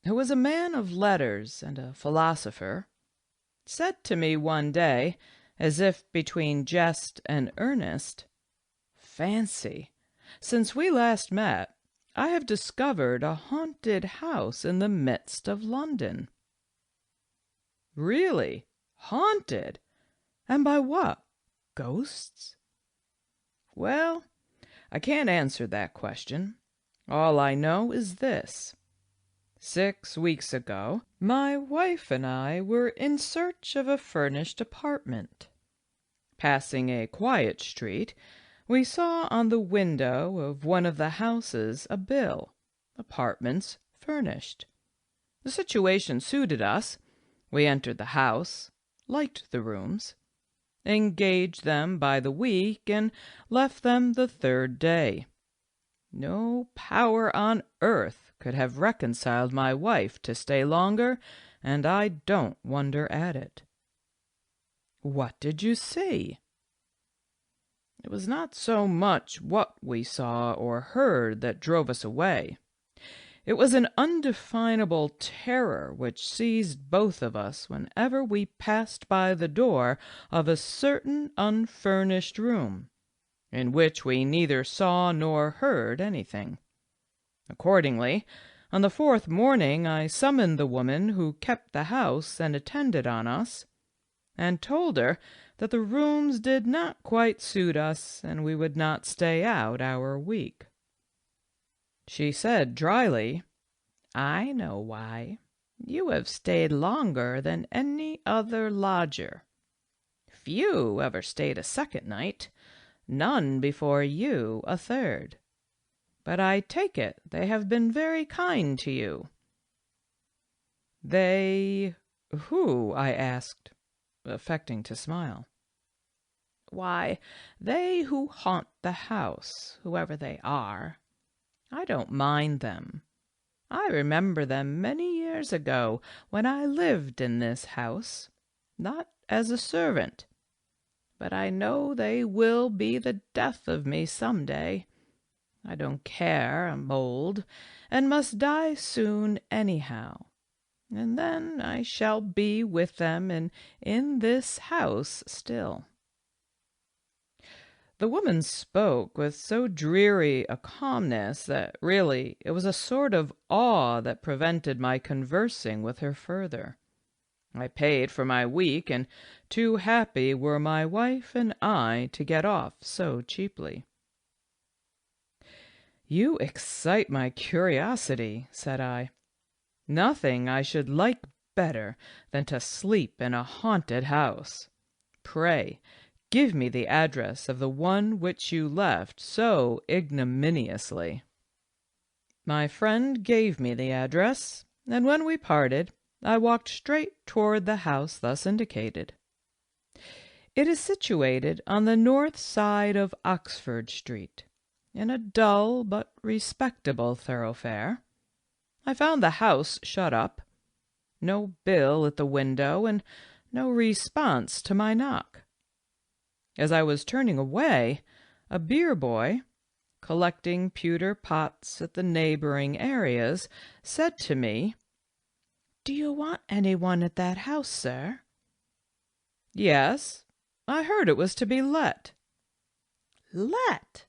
who was a man of letters and a philosopher, said to me one day, as if between jest and earnest, "Fancy, since we last met, I have discovered a haunted house in the midst of London." "Really? Haunted? And by what? Ghosts?" "Well, I can't answer that question. All I know is this. 6 weeks ago, my wife and I were in search of a furnished apartment. Passing a quiet street, we saw on the window of one of the houses a bill, "Apartments furnished." The situation suited us. We entered the house, liked the rooms, engaged them by the week, and left them the third day. No power on earth could have reconciled my wife to stay longer, and I don't wonder at it." "What did you see?" "It was not so much what we saw or heard that drove us away. It was an undefinable terror which seized both of us whenever we passed by the door of a certain unfurnished room, in which we neither saw nor heard anything. Accordingly, on the fourth morning I summoned the woman who kept the house and attended on us, and told her that the rooms did not quite suit us and we would not stay out our week. She said dryly, "I know why. You have stayed longer than any other lodger. Few ever stayed a second night, none before you a third. But I take it they have been very kind to you." "They who?" I asked, affecting to smile. "Why, they who haunt the house, whoever they are. I don't mind them. I remember them many years ago when I lived in this house, not as a servant. But I know they will be the death of me some day. I don't care, I'm old, and must die soon anyhow. And then I shall be with them and in this house still." The woman spoke with so dreary a calmness that really it was a sort of awe that prevented my conversing with her further. I paid for my week, and too happy were my wife and I to get off so cheaply. "You excite my curiosity," said I. "Nothing I should like better than to sleep in a haunted house. Pray, give me the address of the one which you left so ignominiously." My friend gave me the address, and when we parted, I walked straight toward the house thus indicated. It is situated on the north side of Oxford Street, in a dull but respectable thoroughfare. I found the house shut up, no bill at the window, and no response to my knock. As I was turning away, a beer boy, collecting pewter pots at the neighboring areas, said to me, "Do you want anyone at that house, sir?" "Yes, I heard it was to be let." "Let?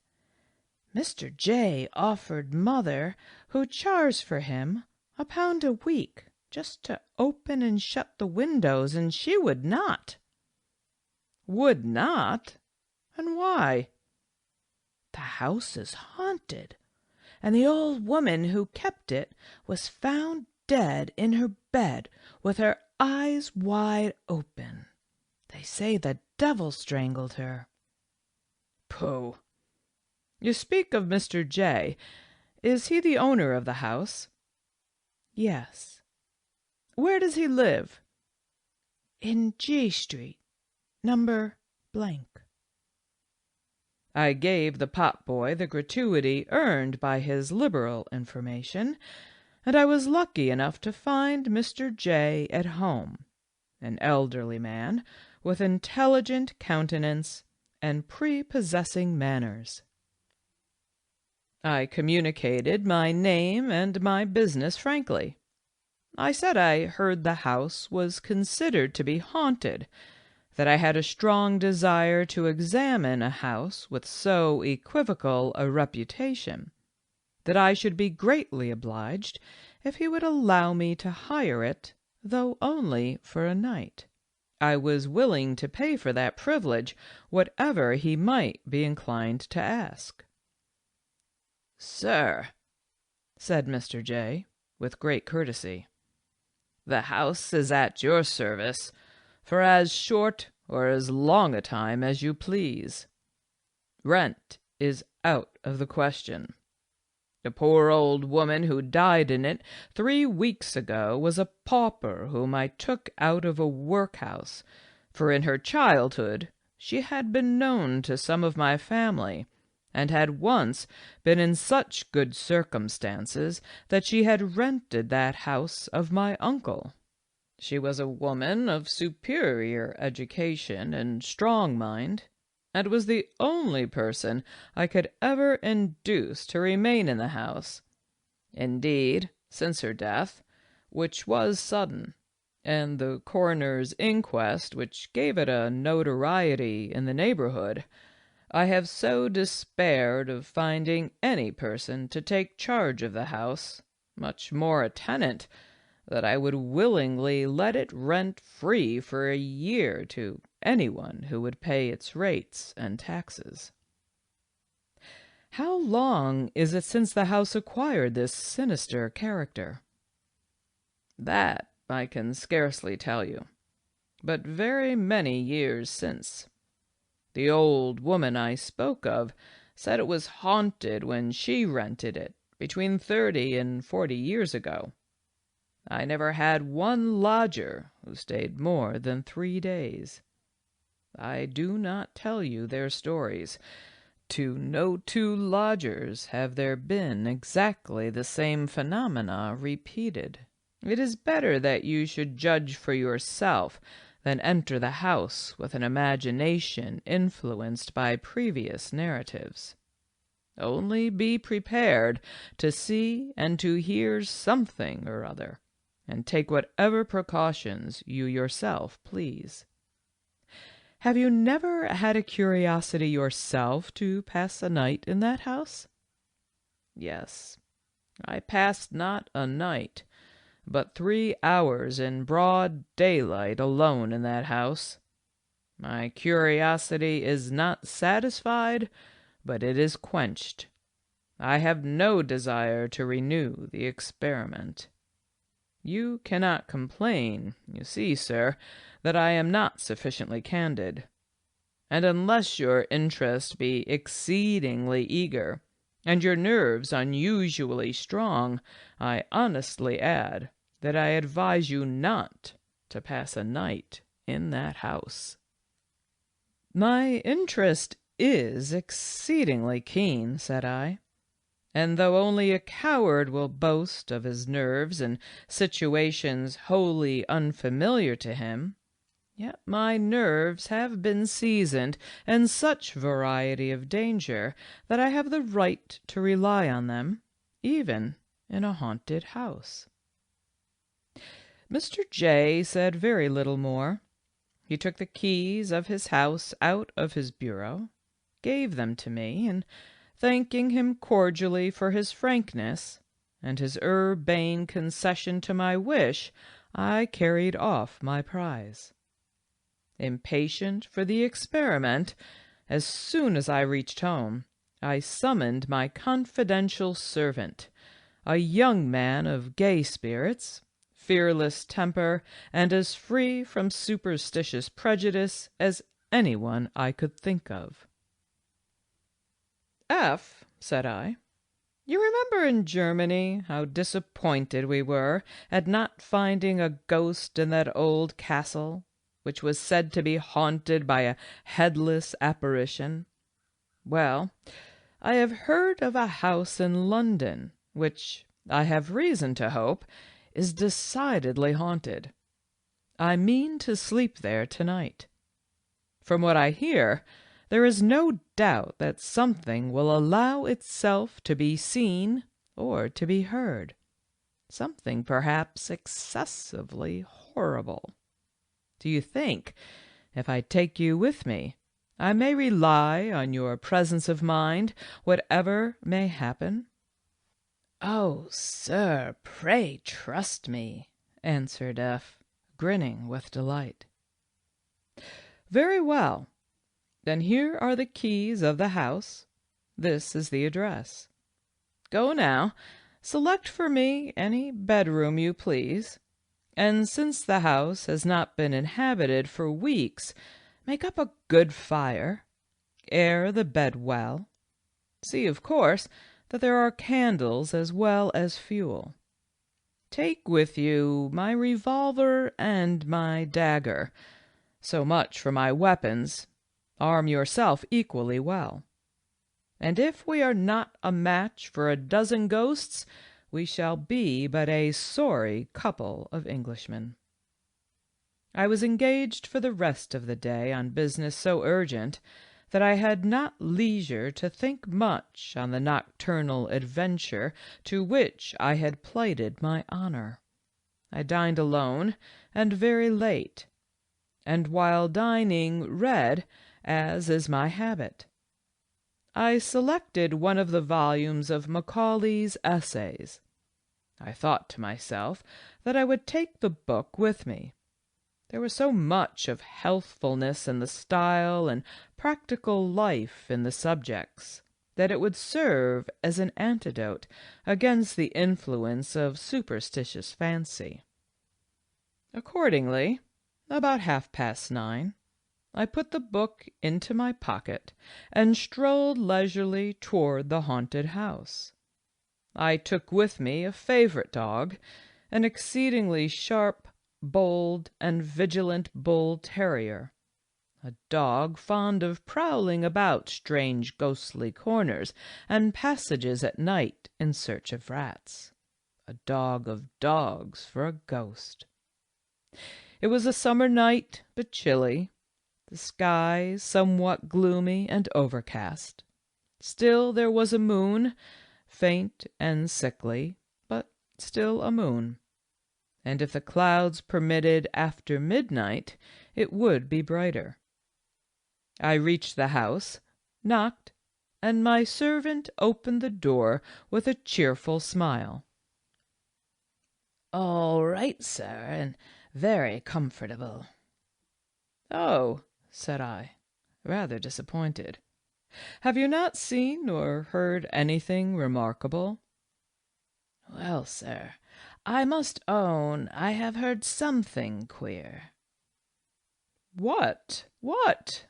Mr. J. offered mother, who chars for him, £1 a week, just to open and shut the windows, and she would not." "Would not? And why?" "The house is haunted, and the old woman who kept it was found dead in her bed with her eyes wide open. They say the devil strangled her." "Pooh! You speak of Mr. J. Is he the owner of the house?" "Yes." "Where does he live?" "In G Street, number blank." I gave the pot-boy the gratuity earned by his liberal information, and I was lucky enough to find Mr. J. at home, an elderly man with intelligent countenance and prepossessing manners. I communicated my name and my business frankly. I said I heard the house was considered to be haunted, that I had a strong desire to examine a house with so equivocal a reputation, that I should be greatly obliged if he would allow me to hire it, though only for a night. I was willing to pay for that privilege whatever he might be inclined to ask. "Sir," said Mr. J., with great courtesy, "the house is at your service for as short or as long a time as you please. Rent is out of the question. The poor old woman who died in it 3 weeks ago was a pauper whom I took out of a workhouse, for in her childhood she had been known to some of my family, and had once been in such good circumstances that she had rented that house of my uncle. She was a woman of superior education and strong mind, and was the only person I could ever induce to remain in the house. Indeed, since her death, which was sudden, and the coroner's inquest, which gave it a notoriety in the neighborhood, I have so despaired of finding any person to take charge of the house, much more a tenant, that I would willingly let it rent free for a year to anyone who would pay its rates and taxes." "How long is it since the house acquired this sinister character?" "That I can scarcely tell you, but very many years since. The old woman I spoke of said it was haunted when she rented it between 30 and 40 years ago. I never had one lodger who stayed more than 3 days. I do not tell you their stories. To no 2 lodgers have there been exactly the same phenomena repeated. It is better that you should judge for yourself than enter the house with an imagination influenced by previous narratives. Only be prepared to see and to hear something or other, and take whatever precautions you yourself please." "Have you never had a curiosity yourself to pass a night in that house?" "Yes, I passed not a night, but 3 hours in broad daylight alone in that house. My curiosity is not satisfied, but it is quenched. I have no desire to renew the experiment. You cannot complain, you see, sir, that I am not sufficiently candid. And unless your interest be exceedingly eager, and your nerves unusually strong, I honestly add that I advise you not to pass a night in that house." "My interest is exceedingly keen," said I, "and though only a coward will boast of his nerves in situations wholly unfamiliar to him, yet my nerves have been seasoned in such variety of danger that I have the right to rely on them, even in a haunted house." Mr. J. said very little more. He took the keys of his house out of his bureau, gave them to me, and thanking him cordially for his frankness and his urbane concession to my wish, I carried off my prize. Impatient for the experiment, as soon as I reached home, I summoned my confidential servant, a young man of gay spirits, fearless temper, and as free from superstitious prejudice as anyone I could think of. "F," said I, "you remember in Germany how disappointed we were at not finding a ghost in that old castle, which was said to be haunted by a headless apparition? Well, I have heard of a house in London, which, I have reason to hope, is decidedly haunted. I mean to sleep there tonight. From what I hear, there is no doubt that something will allow itself to be seen or to be heard. something perhaps excessively horrible. Do you think, if I take you with me, I may rely on your presence of mind, whatever may happen?" "Oh, sir, pray trust me," answered Eph, grinning with delight. "Very well. Then here are the keys of the house. This is the address. Go now, select for me any bedroom you please, and since the house has not been inhabited for weeks, make up a good fire, air the bed well, see, of course, that there are candles as well as fuel. Take with you my revolver and my dagger. So much for my weapons. Arm yourself equally well. And if we are not a match for a dozen ghosts, we shall be but a sorry couple of Englishmen." I was engaged for the rest of the day on business so urgent that I had not leisure to think much on the nocturnal adventure to which I had plighted my honor. I dined alone, and very late, and while dining read, as is my habit. I selected one of the volumes of Macaulay's Essays. I thought to myself that I would take the book with me. There was so much of healthfulness in the style and practical life in the subjects that it would serve as an antidote against the influence of superstitious fancy. Accordingly, about 9:30, I put the book into my pocket and strolled leisurely toward the haunted house. I took with me a favorite dog, an exceedingly sharp, bold, and vigilant bull terrier, a dog fond of prowling about strange ghostly corners and passages at night in search of rats, a dog of dogs for a ghost. It was a summer night, but chilly, the sky somewhat gloomy and overcast. Still there was a moon, faint and sickly, but still a moon, and if the clouds permitted after midnight, it would be brighter. I reached the house, knocked, and my servant opened the door with a cheerful smile. "All right, sir, and very comfortable." "Oh," said I, rather disappointed. "Have you not seen or heard anything remarkable?" "Well, sir, I must own I have heard something queer." "What? What?"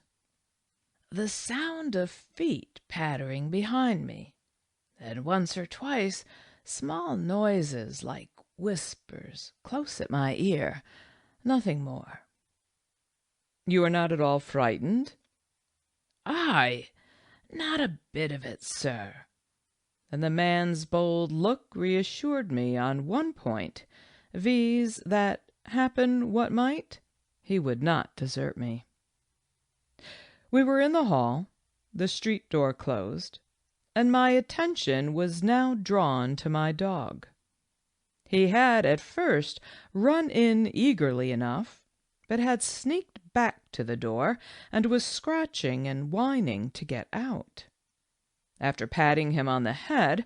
"The sound of feet pattering behind me, and once or twice small noises like whispers close at my ear, nothing more." "You are not at all frightened?" "I? Not a bit of it, sir." And the man's bold look reassured me on one point, viz., that, happen what might, he would not desert me. We were in the hall, the street door closed, and my attention was now drawn to my dog. He had at first run in eagerly enough, but had sneaked back to the door and was scratching and whining to get out. After patting him on the head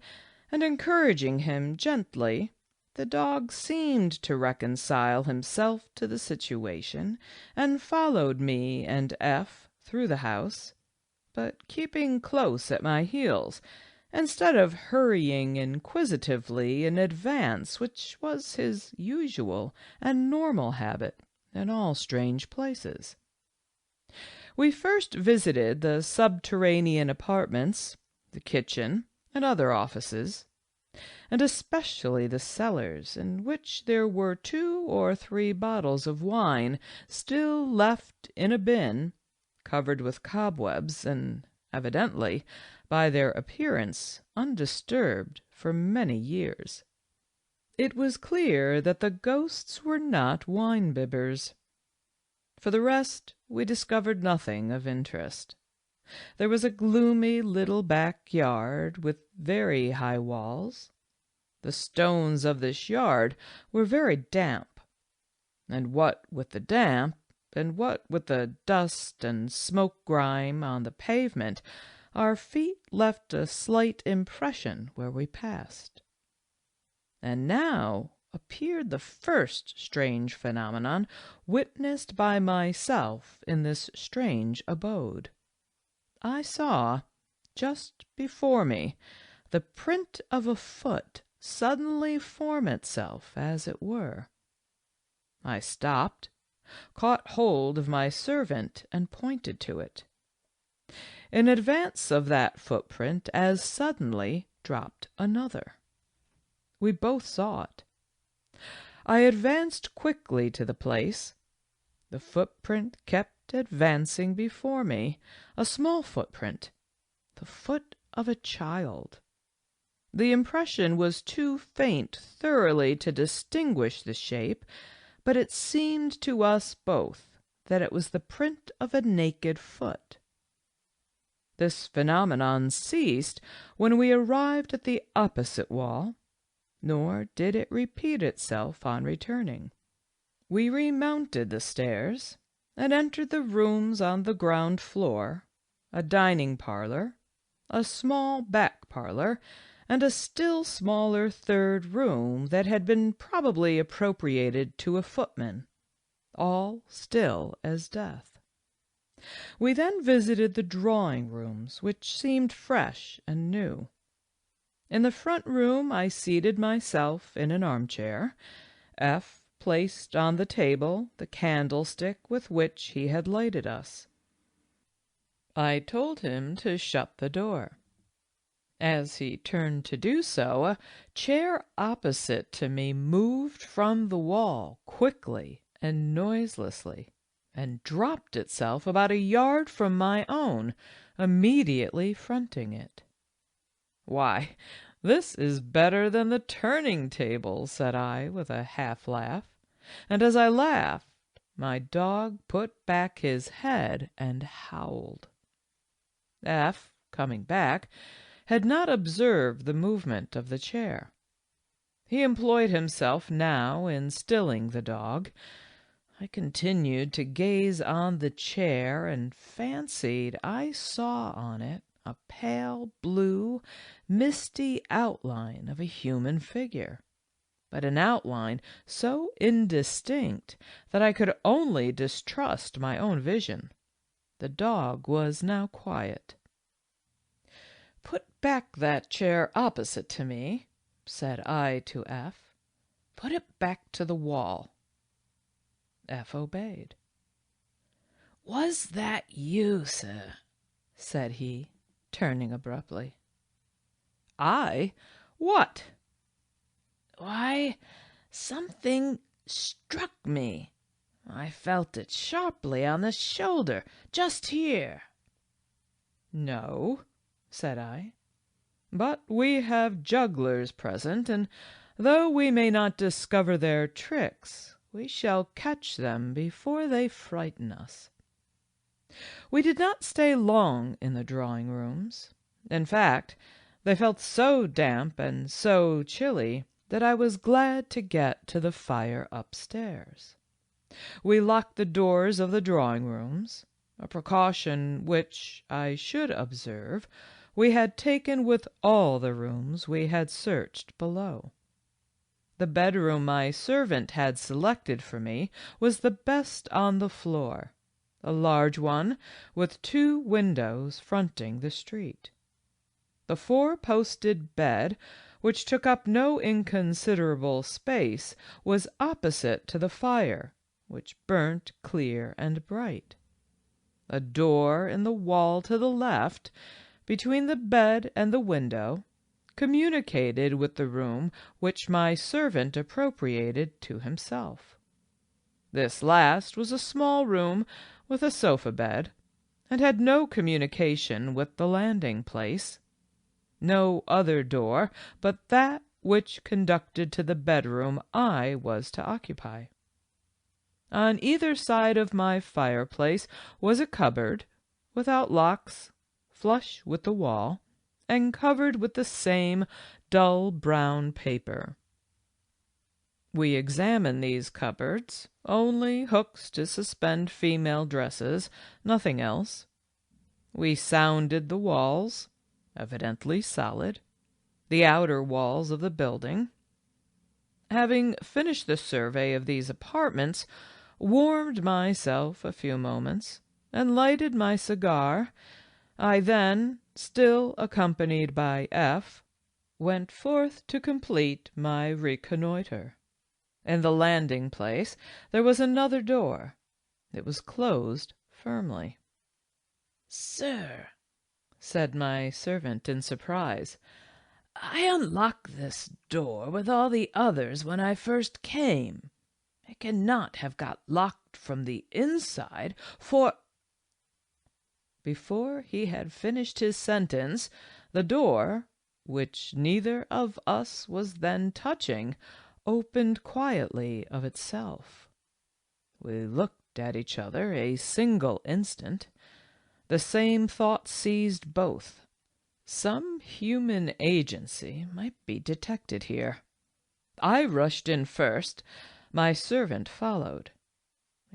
and encouraging him gently, the dog seemed to reconcile himself to the situation and followed me and Eph through the house, but keeping close at my heels, instead of hurrying inquisitively in advance, which was his usual and normal habit in all strange places. We first visited the subterranean apartments, the kitchen, and other offices, and especially the cellars, in which there were 2 or 3 bottles of wine still left in a bin, covered with cobwebs, and evidently, by their appearance, undisturbed for many years. It was clear that the ghosts were not wine-bibbers. For the rest, we discovered nothing of interest. There was a gloomy little back yard with very high walls. The stones of this yard were very damp, and what with the damp, and what with the dust and smoke grime on the pavement, our feet left a slight impression where we passed. And now appeared the first strange phenomenon witnessed by myself in this strange abode. I saw, just before me, the print of a foot suddenly form itself, as it were. I stopped, caught hold of my servant, and pointed to it. In advance of that footprint, as suddenly, dropped another. We both saw it. I advanced quickly to the place. The footprint kept advancing before me, a small footprint, the foot of a child. The impression was too faint thoroughly to distinguish the shape, but it seemed to us both that it was the print of a naked foot. This phenomenon ceased when we arrived at the opposite wall, nor did it repeat itself on returning. We remounted the stairs and entered the rooms on the ground floor, a dining parlor, a small back parlor, and a still smaller third room that had been probably appropriated to a footman, all still as death. We then visited the drawing-rooms, which seemed fresh and new. In the front room I seated myself in an armchair. F placed on the table the candlestick with which he had lighted us. I told him to shut the door. As he turned to do so, a chair opposite to me moved from the wall quickly and noiselessly, and dropped itself about a yard from my own, immediately fronting it. "Why, this is better than the turning-table," said I, with a half-laugh, and as I laughed, my dog put back his head and howled. F, coming back, had not observed the movement of the chair. He employed himself now in stilling the dog. I continued to gaze on the chair, and fancied I saw on it a pale blue, misty outline of a human figure, but an outline so indistinct that I could only distrust my own vision. The dog was now quiet. "Put back that chair opposite to me," said I to F. "Put it back to the wall." F obeyed. "Was that you, sir?" said he, turning abruptly. "I? What?" "Why, something struck me. I felt it sharply on the shoulder, just here." "No," said I, "but we have jugglers present, and though we may not discover their tricks, we shall catch them before they frighten us." We did not stay long in the drawing-rooms. In fact, they felt so damp and so chilly that I was glad to get to the fire upstairs. We locked the doors of the drawing-rooms, a precaution which, I should observe, we had taken with all the rooms we had searched below. The bedroom my servant had selected for me was the best on the floor, a large one with 2 windows fronting the street. The 4-posted bed, which took up no inconsiderable space, was opposite to the fire, which burnt clear and bright. A door in the wall to the left, between the bed and the window, communicated with the room which my servant appropriated to himself. This last was a small room with a sofa-bed, and had no communication with the landing-place. No other door but that which conducted to the bedroom I was to occupy. On either side of my fireplace was a cupboard, without locks, flush with the wall, and covered with the same dull brown paper. We examined these cupboards, only hooks to suspend female dresses, nothing else. We sounded the walls, evidently solid, the outer walls of the building. Having finished the survey of these apartments, warmed myself a few moments, and lighted my cigar, I then, still accompanied by F., went forth to complete my reconnoitre. In the landing place there was another door. It was closed firmly. "Sir," said my servant in surprise, "I unlocked this door with all the others when I first came. It cannot have got locked from the inside, for—" Before he had finished his sentence, the door, which neither of us was then touching, opened quietly of itself. We looked at each other a single instant. The same thought seized both. Some human agency might be detected here. I rushed in first. My servant followed.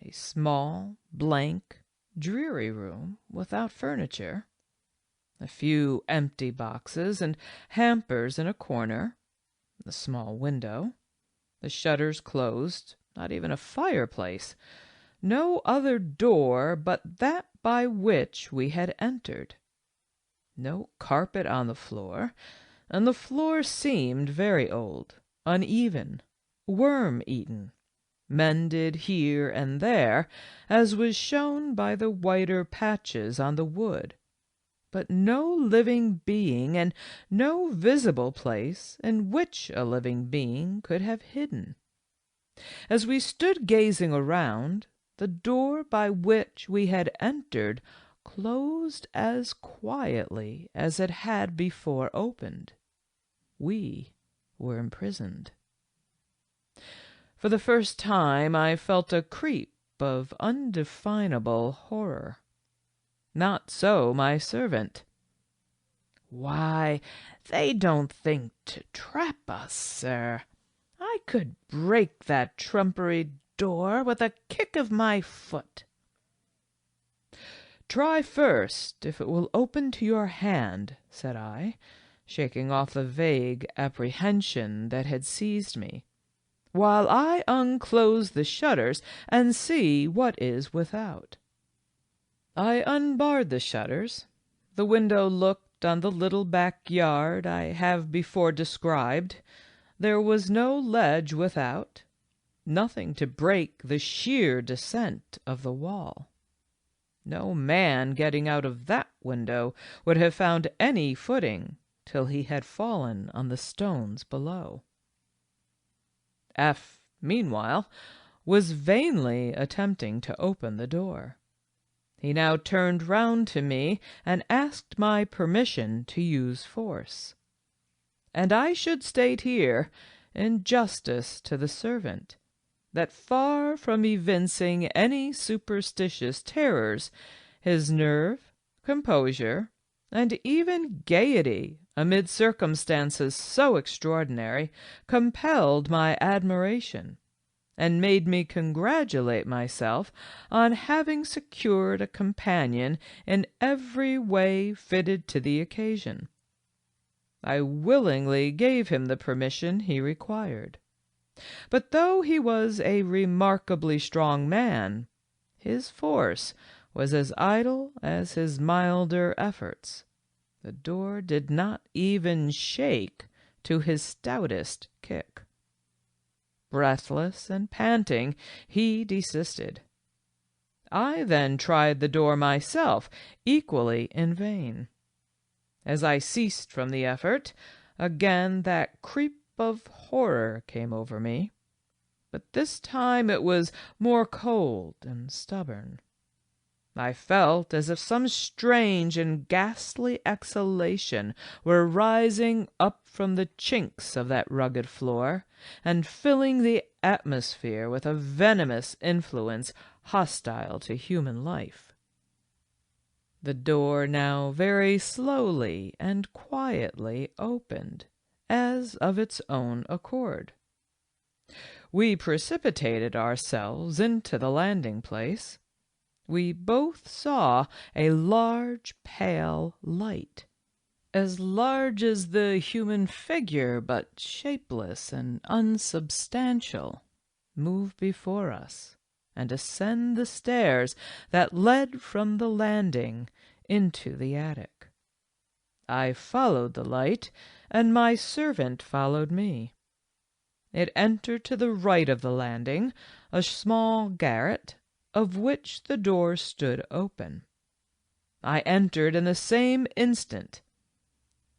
A small, blank, dreary room without furniture. A few empty boxes and hampers in a corner. A small window. The shutters closed, not even a fireplace. No other door but that by which we had entered. No carpet on the floor, and the floor seemed very old, uneven, worm-eaten, mended here and there, as was shown by the whiter patches on the wood, but no living being and no visible place in which a living being could have hidden. As we stood gazing around, the door by which we had entered closed as quietly as it had before opened. We were imprisoned. For the first time I felt a creep of undefinable horror. Not so my servant. "Why, they don't think to trap us, sir. I could break that trumpery door with a kick of my foot." "Try first if it will open to your hand," said I, shaking off the vague apprehension that had seized me, "while I unclose the shutters and see what is without." I unbarred the shutters. The window looked on the little back yard I have before described. There was no ledge without, nothing to break the sheer descent of the wall. No man getting out of that window would have found any footing till he had fallen on the stones below. F., meanwhile, was vainly attempting to open the door. He now turned round to me and asked my permission to use force. And I should state here, in justice to the servant, that far from evincing any superstitious terrors, his nerve, composure, and even gaiety amid circumstances so extraordinary compelled my admiration, and made me congratulate myself on having secured a companion in every way fitted to the occasion. I willingly gave him the permission he required. But though he was a remarkably strong man, his force was as idle as his milder efforts. The door did not even shake to his stoutest kick. Breathless and panting, he desisted. I then tried the door myself, equally in vain. As I ceased from the effort, again that creep of horror came over me, but this time it was more cold and stubborn. I felt as if some strange and ghastly exhalation were rising up from the chinks of that rugged floor, and filling the atmosphere with a venomous influence hostile to human life. The door now very slowly and quietly opened, as of its own accord. We precipitated ourselves into the landing-place. We both saw a large pale light, as large as the human figure, but shapeless and unsubstantial, move before us and ascend the stairs that led from the landing into the attic. I followed the light, and my servant followed me. It entered to the right of the landing, a small garret, of which the door stood open. I entered in the same instant.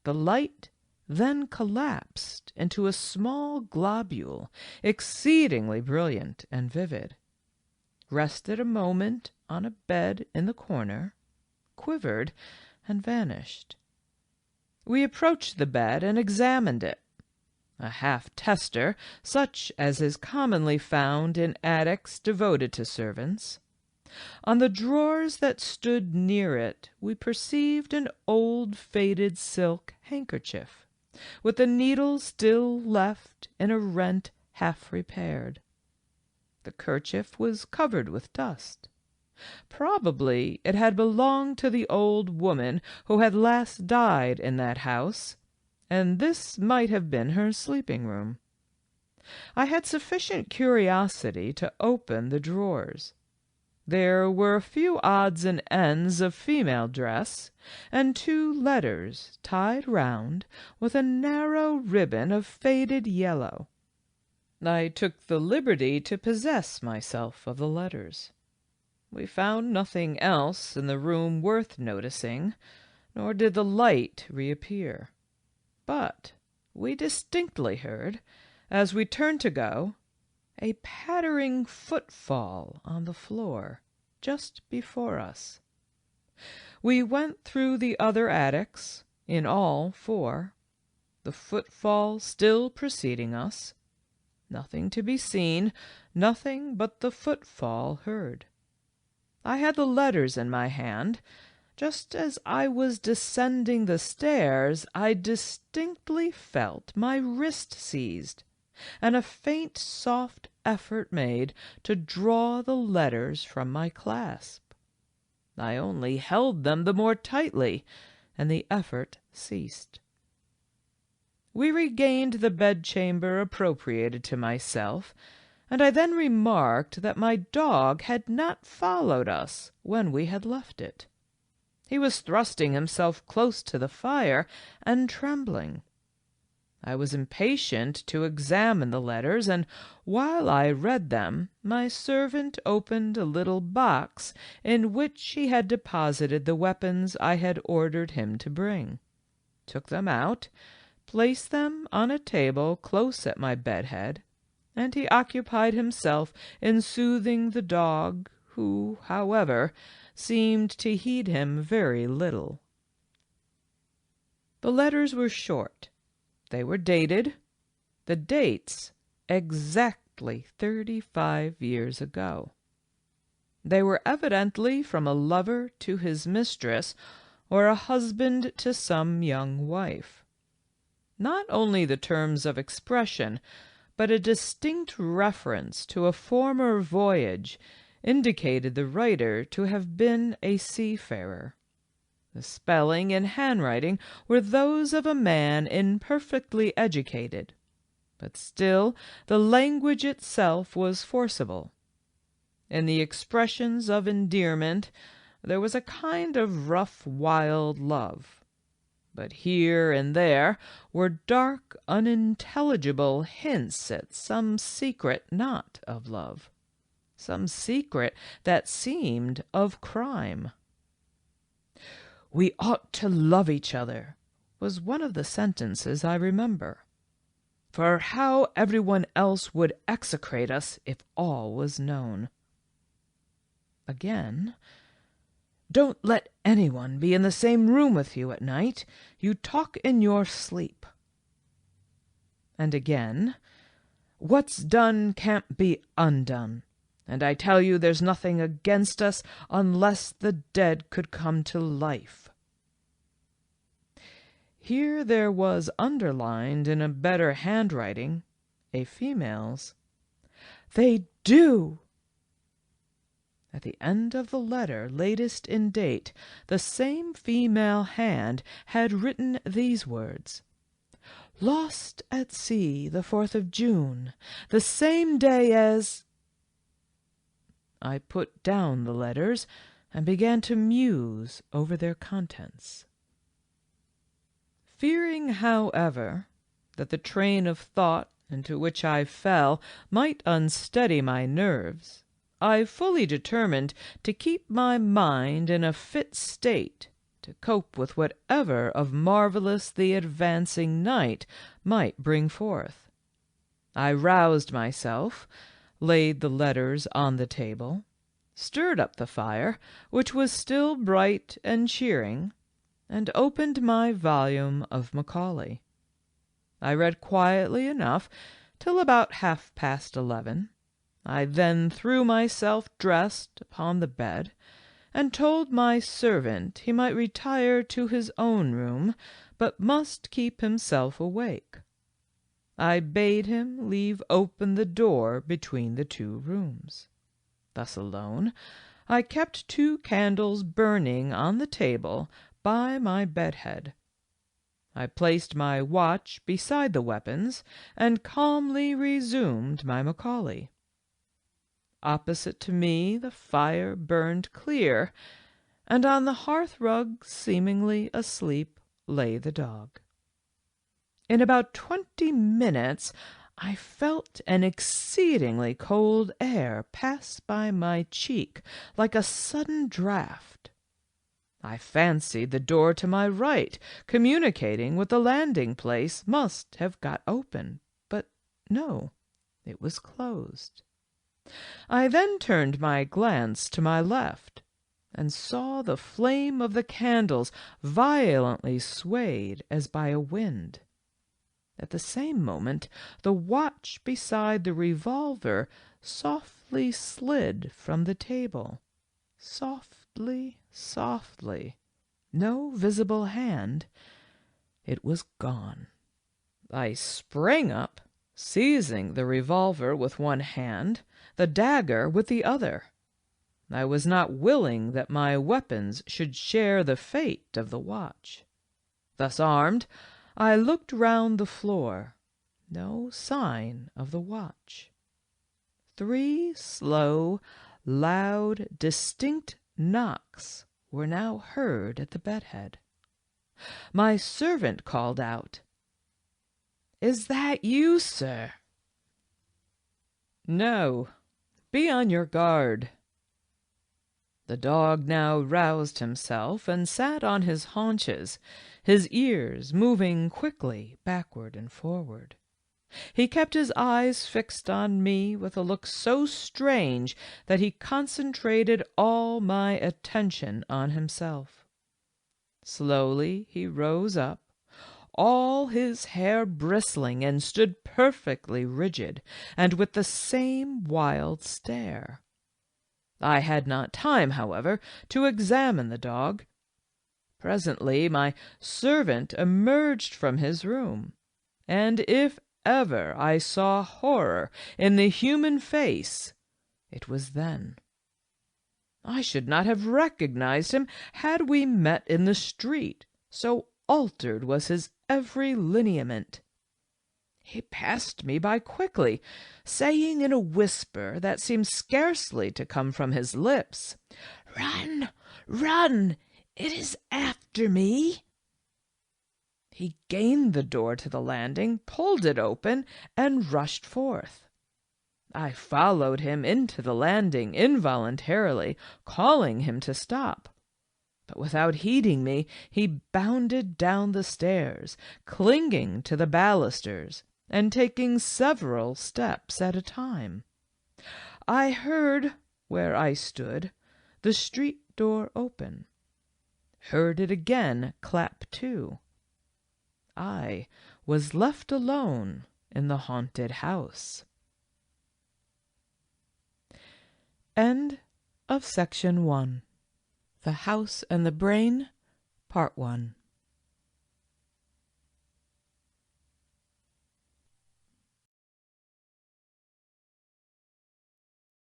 The light then collapsed into a small globule, exceedingly brilliant and vivid, rested a moment on a bed in the corner, quivered, and vanished. We approached the bed and examined it. A half-tester, such as is commonly found in attics devoted to servants. On the drawers that stood near it we perceived an old faded silk handkerchief, with the needle still left in a rent half repaired. The kerchief was covered with dust. Probably it had belonged to the old woman who had last died in that house, and this might have been her sleeping-room. I had sufficient curiosity to open the drawers. There were a few odds and ends of female dress, and 2 letters tied round with a narrow ribbon of faded yellow. I took the liberty to possess myself of the letters. We found nothing else in the room worth noticing, nor did the light reappear. But we distinctly heard, as we turned to go, a pattering footfall on the floor just before us. We went through the other attics, in all 4, the footfall still preceding us. Nothing to be seen, nothing but the footfall heard. I had the letters in my hand. Just as I was descending the stairs, I distinctly felt my wrist seized, and a faint soft effort made to draw the letters from my clasp. I only held them the more tightly, and the effort ceased. We regained the bedchamber appropriated to myself, and I then remarked that my dog had not followed us when we had left it. He was thrusting himself close to the fire and trembling. I was impatient to examine the letters, and while I read them, my servant opened a little box in which he had deposited the weapons I had ordered him to bring, took them out, placed them on a table close at my bedhead, and he occupied himself in soothing the dog, who, however, seemed to heed him very little. The letters were short. They were dated, the dates exactly 35 years ago. They were evidently from a lover to his mistress, or a husband to some young wife. Not only the terms of expression, but a distinct reference to a former voyage indicated the writer to have been a seafarer. The spelling and handwriting were those of a man imperfectly educated, but still the language itself was forcible. In the expressions of endearment there was a kind of rough, wild love, but here and there were dark, unintelligible hints at some secret not of love, some secret that seemed of crime. "We ought to love each other," was one of the sentences I remember. "For how everyone else would execrate us if all was known." Again, "Don't let anyone be in the same room with you at night. You talk in your sleep." And again, "What's done can't be undone. and I tell you there's nothing against us unless the dead could come to life." Here there was underlined in a better handwriting, a female's, "They do." At the end of the letter, latest in date, the same female hand had written these words: "Lost at sea the 4th of June, the same day as—" I put down the letters and began to muse over their contents. Fearing, however, that the train of thought into which I fell might unsteady my nerves, I fully determined to keep my mind in a fit state to cope with whatever of marvelous the advancing night might bring forth. I roused myself, laid the letters on the table, stirred up the fire, which was still bright and cheering, and opened my volume of Macaulay. I read quietly enough till about 11:30. I then threw myself dressed upon the bed, and told my servant he might retire to his own room, but must keep himself awake. I bade him leave open the door between the 2 rooms. Thus alone, I kept 2 candles burning on the table by my bedhead. I placed my watch beside the weapons, and calmly resumed my Macaulay. Opposite to me the fire burned clear, and on the hearth-rug, seemingly asleep, lay the dog. In about 20 minutes I felt an exceedingly cold air pass by my cheek like a sudden draught. I fancied the door to my right, communicating with the landing-place, must have got open, but no, it was closed. I then turned my glance to my left, and saw the flame of the candles violently swayed as by a wind. At the same moment the watch beside the revolver softly slid from the table. Softly, softly. No visible hand. It was gone. I sprang up, seizing the revolver with one hand, the dagger with the other. I was not willing that my weapons should share the fate of the watch. Thus armed, I looked round the floor. No sign of the watch. 3 slow, loud, distinct knocks were now heard at the bedhead. My servant called out, "Is that you, sir?" "No. Be on your guard." The dog now roused himself and sat on his haunches, his ears moving quickly backward and forward. He kept his eyes fixed on me with a look so strange that he concentrated all my attention on himself. Slowly he rose up, all his hair bristling, and stood perfectly rigid, and with the same wild stare. I had not time, however, to examine the dog. Presently my servant emerged from his room, and if ever I saw horror in the human face, it was then. I should not have recognized him had we met in the street, so altered was his every lineament. He passed me by quickly, saying in a whisper that seemed scarcely to come from his lips, "Run, run, it is after me." He gained the door to the landing, pulled it open, and rushed forth. I followed him into the landing involuntarily, calling him to stop. But without heeding me, he bounded down the stairs, clinging to the balusters, and taking several steps at a time. I heard, where I stood, the street door open, heard it again clap to. I was left alone in the haunted house. End of section 1. The House and the Brain, Part 1.